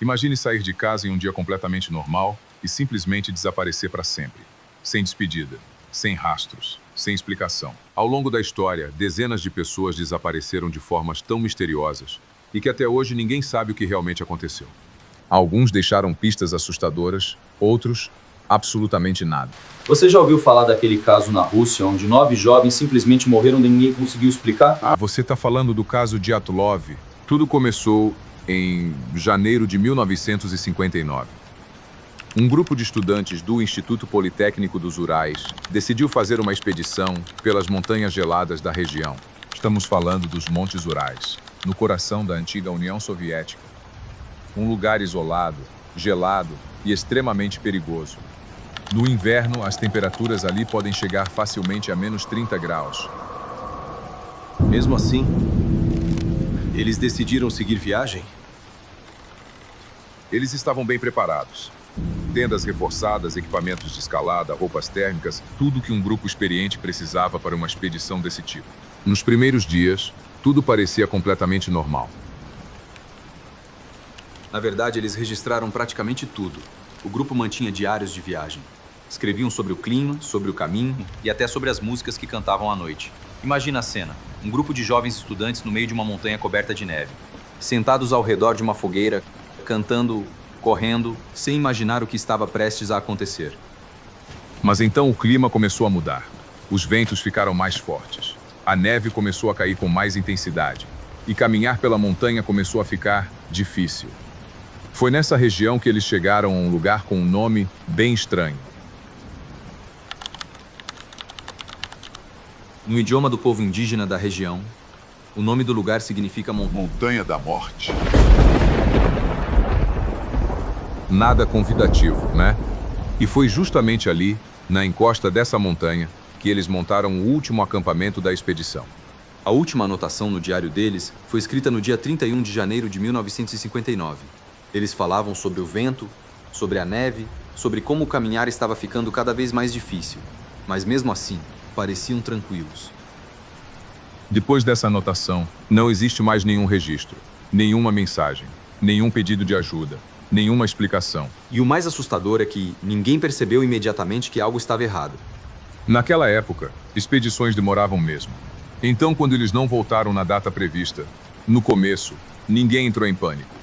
Imagine sair de casa em um dia completamente normal e simplesmente desaparecer para sempre. Sem despedida, sem rastros, sem explicação. Ao longo da história, dezenas de pessoas desapareceram de formas tão misteriosas e que até hoje ninguém sabe o que realmente aconteceu. Alguns deixaram pistas assustadoras, outros, absolutamente nada. Você já ouviu falar daquele caso na Rússia, onde 9 jovens simplesmente morreram e ninguém conseguiu explicar? Você está falando do caso Dyatlov. Tudo começou em janeiro de 1959. Um grupo de estudantes do Instituto Politécnico dos Urais decidiu fazer uma expedição pelas montanhas geladas da região. Estamos falando dos Montes Urais, no coração da antiga União Soviética. Um lugar isolado, gelado e extremamente perigoso. No inverno, as temperaturas ali podem chegar facilmente a menos 30 graus. Mesmo assim, eles decidiram seguir viagem? Eles estavam bem preparados. Tendas reforçadas, equipamentos de escalada, roupas térmicas, tudo que um grupo experiente precisava para uma expedição desse tipo. Nos primeiros dias, tudo parecia completamente normal. Na verdade, eles registraram praticamente tudo. O grupo mantinha diários de viagem. Escreviam sobre o clima, sobre o caminho e até sobre as músicas que cantavam à noite. Imagina a cena. Um grupo de jovens estudantes no meio de uma montanha coberta de neve. Sentados ao redor de uma fogueira, cantando, correndo, sem imaginar o que estava prestes a acontecer. Mas então o clima começou a mudar. Os ventos ficaram mais fortes. A neve começou a cair com mais intensidade. E caminhar pela montanha começou a ficar difícil. Foi nessa região que eles chegaram a um lugar com um nome bem estranho. No idioma do povo indígena da região, o nome do lugar significa Montanha da Morte. Nada convidativo, né? E foi justamente ali, na encosta dessa montanha, que eles montaram o último acampamento da expedição. A última anotação no diário deles foi escrita no dia 31 de janeiro de 1959. Eles falavam sobre o vento, sobre a neve, sobre como o caminhar estava ficando cada vez mais difícil. Mas mesmo assim, pareciam tranquilos. Depois dessa anotação, não existe mais nenhum registro, nenhuma mensagem, nenhum pedido de ajuda, nenhuma explicação. E o mais assustador é que ninguém percebeu imediatamente que algo estava errado. Naquela época, expedições demoravam mesmo. Então, quando eles não voltaram na data prevista, no começo, ninguém entrou em pânico.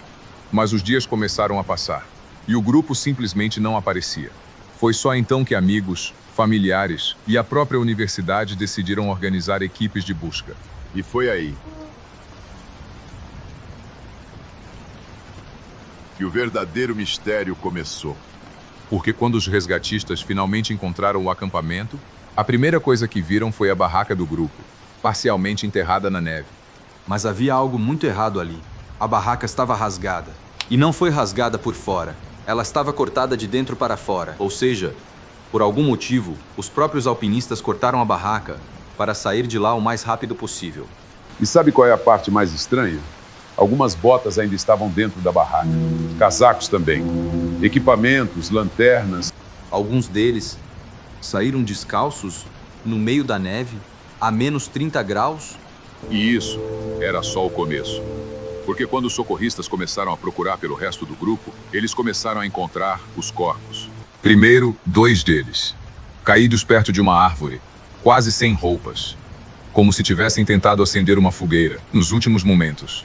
Mas os dias começaram a passar, e o grupo simplesmente não aparecia. Foi só então que amigos, familiares e a própria universidade decidiram organizar equipes de busca. E foi aí que o verdadeiro mistério começou. Porque quando os resgatistas finalmente encontraram o acampamento, a primeira coisa que viram foi a barraca do grupo, parcialmente enterrada na neve. Mas havia algo muito errado ali. A barraca estava rasgada. E não foi rasgada por fora. Ela estava cortada de dentro para fora. Ou seja, por algum motivo, os próprios alpinistas cortaram a barraca para sair de lá o mais rápido possível. E sabe qual é a parte mais estranha? Algumas botas ainda estavam dentro da barraca. Casacos também. Equipamentos, lanternas. Alguns deles saíram descalços no meio da neve, a menos 30 graus. E isso era só o começo. Porque quando os socorristas começaram a procurar pelo resto do grupo, eles começaram a encontrar os corpos. Primeiro, 2 deles, caídos perto de uma árvore, quase sem roupas, como se tivessem tentado acender uma fogueira nos últimos momentos.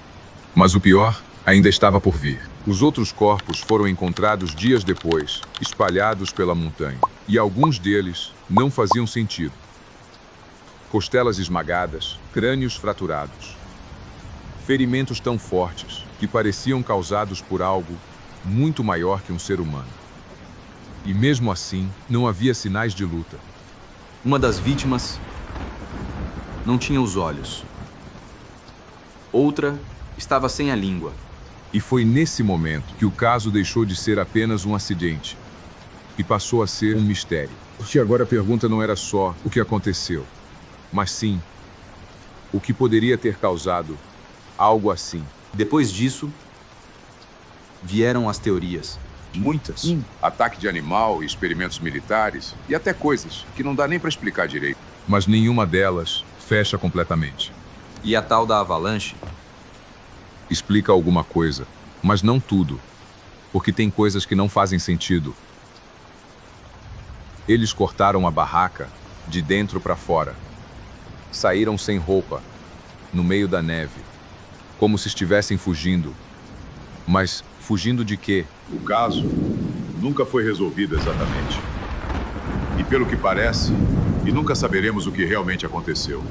Mas o pior ainda estava por vir. Os outros corpos foram encontrados dias depois, espalhados pela montanha, e alguns deles não faziam sentido. Costelas esmagadas, crânios fraturados. Ferimentos tão fortes que pareciam causados por algo muito maior que um ser humano. E mesmo assim, não havia sinais de luta. Uma das vítimas não tinha os olhos. Outra estava sem a língua. E foi nesse momento que o caso deixou de ser apenas um acidente e passou a ser um mistério. Porque agora a pergunta não era só o que aconteceu, mas sim o que poderia ter causado algo assim. Depois disso, vieram as teorias. Muitas. Ataque de animal, experimentos militares e até coisas que não dá nem para explicar direito. Mas nenhuma delas fecha completamente. E a tal da avalanche? Explica alguma coisa, mas não tudo. porque tem coisas que não fazem sentido. Eles cortaram a barraca de dentro para fora. Saíram sem roupa, no meio da neve, como se estivessem fugindo. Mas fugindo de quê? O caso nunca foi resolvido exatamente. E pelo que parece, e nunca saberemos o que realmente aconteceu.